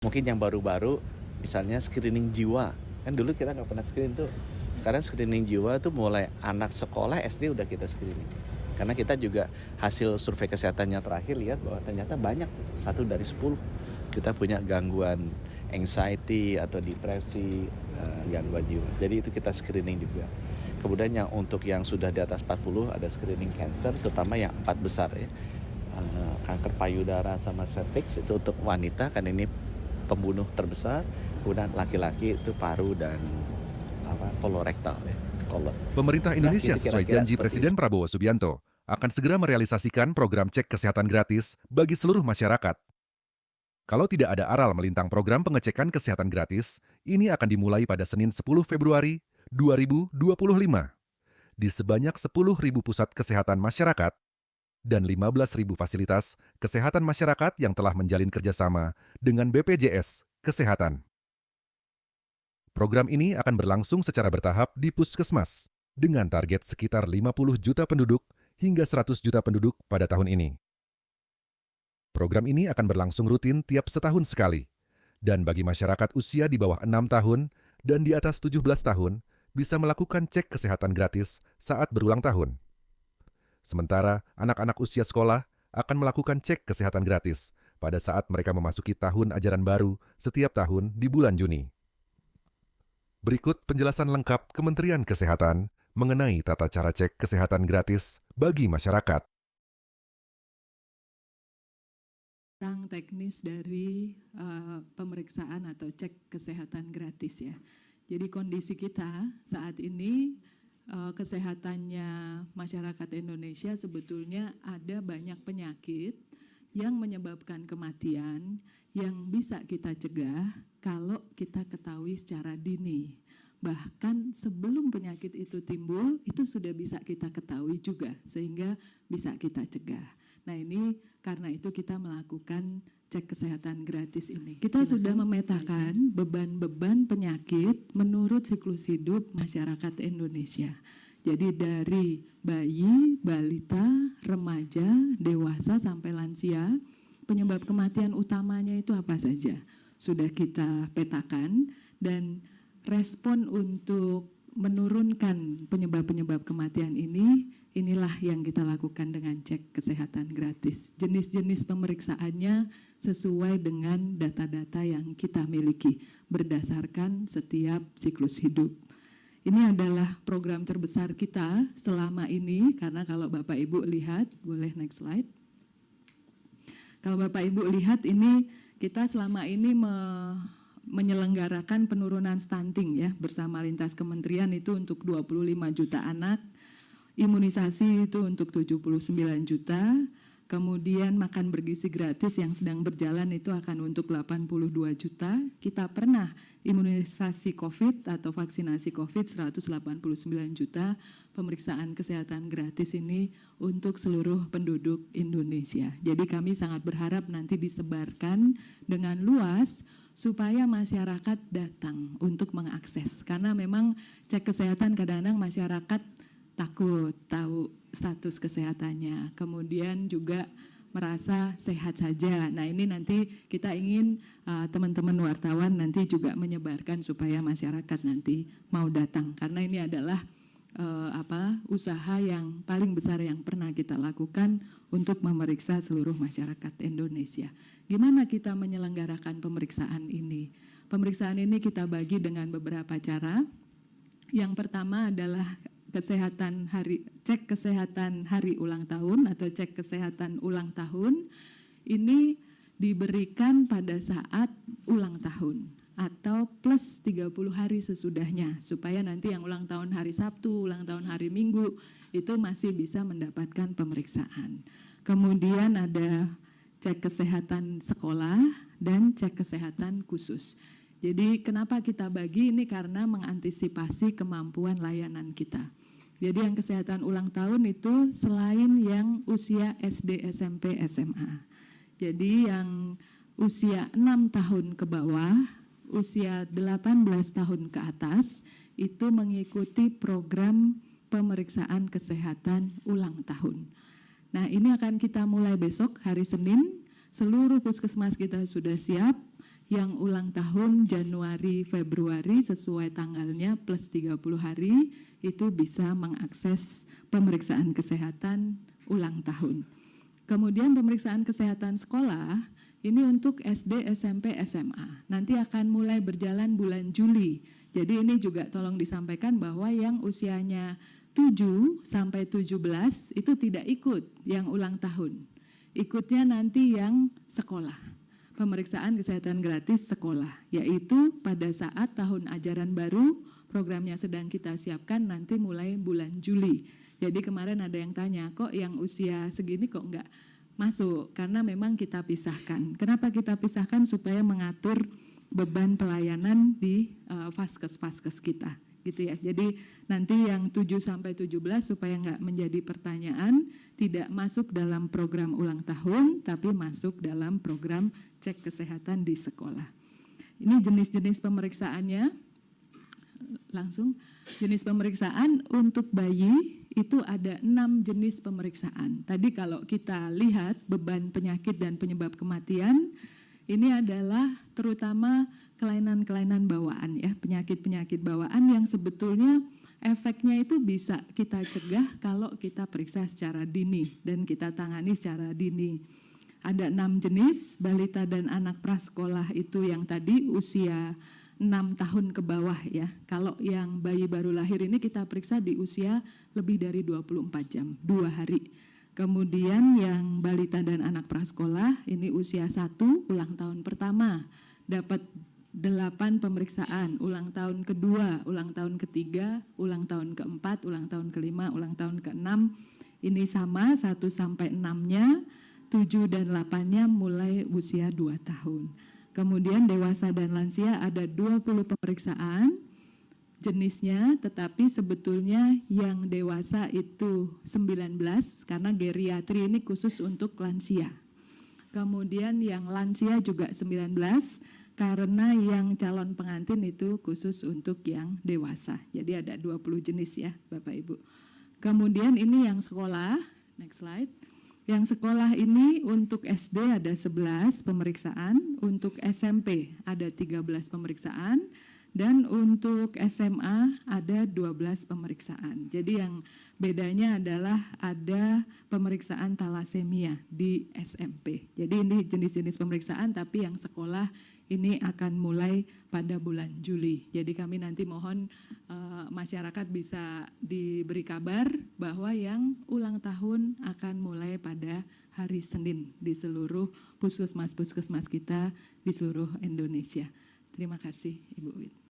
Mungkin yang baru-baru misalnya screening jiwa, kan dulu kita nggak pernah screening tuh. Sekarang screening jiwa tuh mulai anak sekolah SD udah kita screening. Karena kita juga hasil survei kesehatannya terakhir lihat bahwa ternyata banyak, 1 dari 10 kita punya gangguan anxiety atau depresi, gangguan jiwa. Jadi itu kita screening juga. Kemudian untuk yang sudah di atas 40 ada screening cancer, terutama yang 4 besar ya. Kanker payudara sama cervix itu untuk wanita kan ini pembunuh terbesar. Kemudian laki-laki itu paru dan kolorektal ya. Pemerintah Indonesia Nah, sesuai kira-kira janji Presiden Prabowo Subianto akan segera merealisasikan program cek kesehatan gratis bagi seluruh masyarakat. Kalau tidak ada aral melintang program pengecekan kesehatan gratis, ini akan dimulai pada Senin 10 Februari 2025 di sebanyak 10.000 pusat kesehatan masyarakat dan 15.000 fasilitas kesehatan masyarakat yang telah menjalin kerjasama dengan BPJS Kesehatan. Program ini akan berlangsung secara bertahap di puskesmas dengan target sekitar 50 juta penduduk hingga 100 juta penduduk pada tahun ini. Program ini akan berlangsung rutin tiap setahun sekali, dan bagi masyarakat usia di bawah 6 tahun dan di atas 17 tahun bisa melakukan cek kesehatan gratis saat berulang tahun. Sementara anak-anak usia sekolah akan melakukan cek kesehatan gratis pada saat mereka memasuki tahun ajaran baru setiap tahun di bulan Juni. Berikut penjelasan lengkap Kementerian Kesehatan mengenai tata cara cek kesehatan gratis bagi masyarakat. Tentang teknis dari pemeriksaan atau cek kesehatan gratis ya. Jadi kondisi kita saat ini kesehatannya masyarakat Indonesia sebetulnya ada banyak penyakit yang menyebabkan kematian yang bisa kita cegah kalau kita ketahui secara dini. Bahkan sebelum penyakit itu timbul, itu sudah bisa kita ketahui juga, sehingga bisa kita cegah. Nah ini karena itu kita melakukan cek kesehatan gratis ini. Kita sudah memetakan beban-beban penyakit menurut siklus hidup masyarakat Indonesia. Jadi dari bayi, balita, remaja, dewasa sampai lansia, penyebab kematian utamanya itu apa saja? Sudah kita petakan dan respon untuk menurunkan penyebab-penyebab kematian ini, inilah yang kita lakukan dengan cek kesehatan gratis. Jenis-jenis pemeriksaannya sesuai dengan data-data yang kita miliki berdasarkan setiap siklus hidup. Ini adalah program terbesar kita selama ini, karena kalau Bapak Ibu lihat, boleh next slide. Kalau Bapak Ibu lihat ini kita selama ini menyelenggarakan penurunan stunting ya bersama lintas kementerian itu untuk 25 juta anak, imunisasi itu untuk 79 juta, kemudian makan bergizi gratis yang sedang berjalan itu akan untuk 82 juta. Kita pernah imunisasi COVID atau vaksinasi COVID 189 juta, pemeriksaan kesehatan gratis ini untuk seluruh penduduk Indonesia. Jadi kami sangat berharap nanti disebarkan dengan luas supaya masyarakat datang untuk mengakses. Karena memang cek kesehatan kadang-kadang masyarakat takut tahu status kesehatannya, kemudian juga merasa sehat saja. Nah ini nanti kita ingin teman-teman wartawan nanti juga menyebarkan supaya masyarakat nanti mau datang. Karena ini adalah usaha yang paling besar yang pernah kita lakukan untuk memeriksa seluruh masyarakat Indonesia. Gimana kita menyelenggarakan pemeriksaan ini? Pemeriksaan ini kita bagi dengan beberapa cara. Yang pertama adalah cek kesehatan hari ulang tahun atau cek kesehatan ulang tahun. Ini diberikan pada saat ulang tahun atau plus 30 hari sesudahnya, supaya nanti yang ulang tahun hari Sabtu, ulang tahun hari Minggu itu masih bisa mendapatkan pemeriksaan. Kemudian ada cek kesehatan sekolah dan cek kesehatan khusus. Jadi kenapa kita bagi ini karena mengantisipasi kemampuan layanan kita. Jadi yang kesehatan ulang tahun itu selain yang usia SD, SMP, SMA. Jadi yang usia 6 tahun ke bawah, usia 18 tahun ke atas itu mengikuti program pemeriksaan kesehatan ulang tahun. Nah ini akan kita mulai besok hari Senin, seluruh puskesmas kita sudah siap. yang ulang tahun Januari Februari sesuai tanggalnya plus 30 hari itu bisa mengakses pemeriksaan kesehatan ulang tahun. Kemudian pemeriksaan kesehatan sekolah ini untuk SD, SMP, SMA. Nanti akan mulai berjalan bulan Juli. Jadi ini juga tolong disampaikan bahwa yang usianya 7 sampai 17 itu tidak ikut yang ulang tahun. Ikutnya nanti yang sekolah. Pemeriksaan kesehatan gratis sekolah, yaitu pada saat tahun ajaran baru, programnya sedang kita siapkan nanti mulai bulan Juli. Jadi kemarin ada yang tanya, kok yang usia segini kok enggak masuk? Karena memang kita pisahkan. Kenapa kita pisahkan? Supaya mengatur beban pelayanan di vaskes-vaskes kita. Gitu ya. Jadi nanti yang 7 sampai 17 supaya enggak menjadi pertanyaan, tidak masuk dalam program ulang tahun, tapi masuk dalam program cek kesehatan di sekolah. Ini jenis-jenis pemeriksaannya. Langsung, jenis pemeriksaan untuk bayi itu ada 6 jenis pemeriksaan. Tadi kalau kita lihat beban penyakit dan penyebab kematian, ini adalah terutama kelainan-kelainan bawaan ya, penyakit-penyakit bawaan yang sebetulnya efeknya itu bisa kita cegah kalau kita periksa secara dini dan kita tangani secara dini. Ada 6 jenis, balita dan anak prasekolah itu yang tadi usia 6 tahun ke bawah ya. Kalau yang bayi baru lahir ini kita periksa di usia lebih dari 24 jam, 2 hari. Kemudian yang balita dan anak prasekolah ini usia 1, ulang tahun pertama, dapat 8 pemeriksaan, ulang tahun kedua, ulang tahun ketiga, ulang tahun keempat, ulang tahun kelima, ulang tahun keenam. Ini sama 1 sampai 6-nya, 7 dan 8-nya mulai usia 2 tahun. Kemudian dewasa dan lansia ada 20 pemeriksaan jenisnya, tetapi sebetulnya yang dewasa itu 19 karena geriatri ini khusus untuk lansia. Kemudian yang lansia juga 19 karena yang calon pengantin itu khusus untuk yang dewasa. Jadi ada 20 jenis ya Bapak Ibu. Kemudian ini yang sekolah, next slide. Yang sekolah ini untuk SD ada 11 pemeriksaan, untuk SMP ada 13 pemeriksaan, dan untuk SMA ada 12 pemeriksaan. Jadi yang bedanya adalah ada pemeriksaan talasemia di SMP. Jadi ini jenis-jenis pemeriksaan, tapi yang sekolah ini akan mulai pada bulan Juli. Jadi kami nanti mohon masyarakat bisa diberi kabar bahwa yang ulang tahun akan mulai pada hari Senin di seluruh puskesmas-puskesmas kita di seluruh Indonesia. Terima kasih Ibu Wid.